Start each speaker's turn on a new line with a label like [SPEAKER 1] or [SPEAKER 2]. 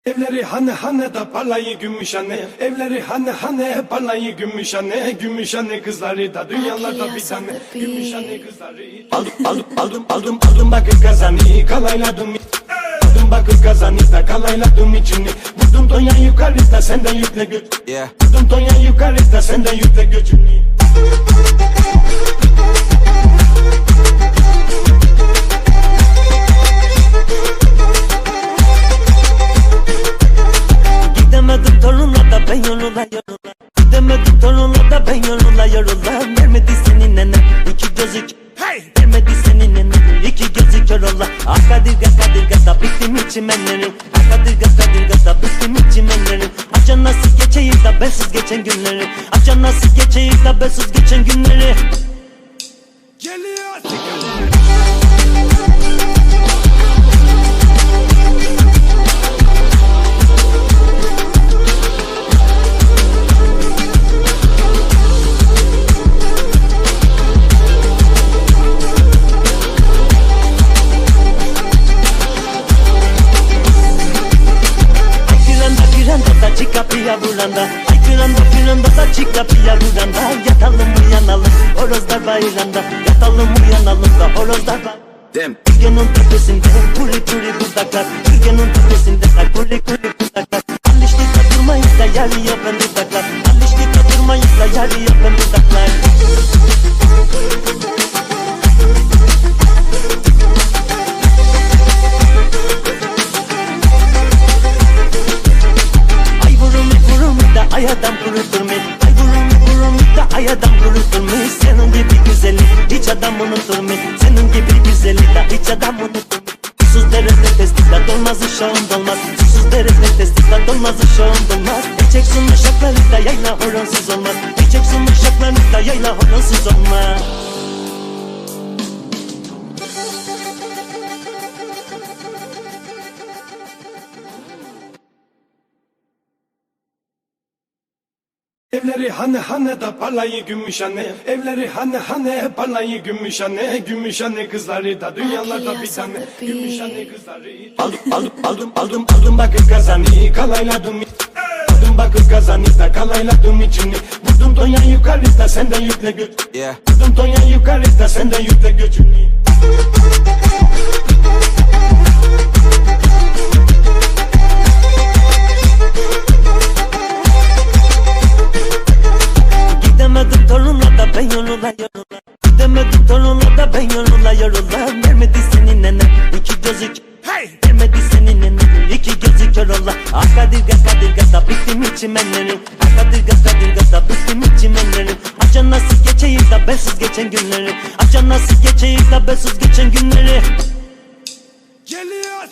[SPEAKER 1] Evleri hane hane da parlayı Gümüşhane. Evleri hane hane parlayı Gümüşhane. Gümüşhane kızları da dünyalarda bir tane. Gümüşhane kızları. Aldım bakır kazanı kalayladım. Aldım bakır kazanı da kalayladım içini. Vurdum Tonya yukarıda senden yükle göç. Vurdum Tonya yukarıda senden yükle göçünü.
[SPEAKER 2] Gidemedim torunla da ben yorula yorula. Gidemedim torunla da ben yorula yorula. Vermedi senin nene iki gözü vermedi senin nene iki gözü kör ola. Kadirga da bittim içimenlerim. Kadirga da bittim içimenlerim. Acan nasıl geçeyim da bensiz geçen günleri. Acan nasıl geçeyim da bensiz geçen günleri.
[SPEAKER 1] Geliyor.
[SPEAKER 2] Çık kapıya buranda, ay firanda da çık kapıya buranda. Yatalım uyanalım, horozlar bayranda. Yatalım uyanalım da horozlar bayranda. Ülkenin tepesinde kuri kuri buzaklar. Ülkenin tepesinde kuri kuri buzaklar. Alıştıkta durmayız da yarı yapan dudaklar. Alıştıkta durmayız da yarı yapan dudaklar. Ay adam kurutur mu? Ay vurum da ay adam kurutur mu? Senin gibi güzeli hiç adam unutur mu? Senin gibi güzeli de hiç adam unutur mu? Susuz derede testisler dolmaz uşağım dolmaz. Susuz derede testisler dolmaz uşağım dolmaz. İçeksin uşakları da yayla horonsuz olmaz. İçeksin uşakları da yayla horonsuz olmaz.
[SPEAKER 1] Evleri hane hane da parlayı Gümüşhane. Evleri hane hane parlayı Gümüşhane. Gümüşhane kızları da dünyalarda bir tane. Gümüşhane kızları. Aldım bakır kazanı kalayladım. Aldım bakır kazanı da kalayladım içini. Vurdum Tonya yukarıda senden yükle göç. Vurdum Tonya yukarıda senden yükle göçünü.
[SPEAKER 2] Gidemedim torunla da ben yorula yorula. Gidemedim torunla da ben yorula yorula. Vermedi senin nene iki gözü vermedi senin nene iki gözü kör ola. Kadirga da bittim içimenlerim. Kadirga da bittim içimenlerim. Acan nasıl geçeyim da bensiz geçen günleri. Acan nasıl geçeyim da bensiz geçen günleri.
[SPEAKER 1] Geliyor.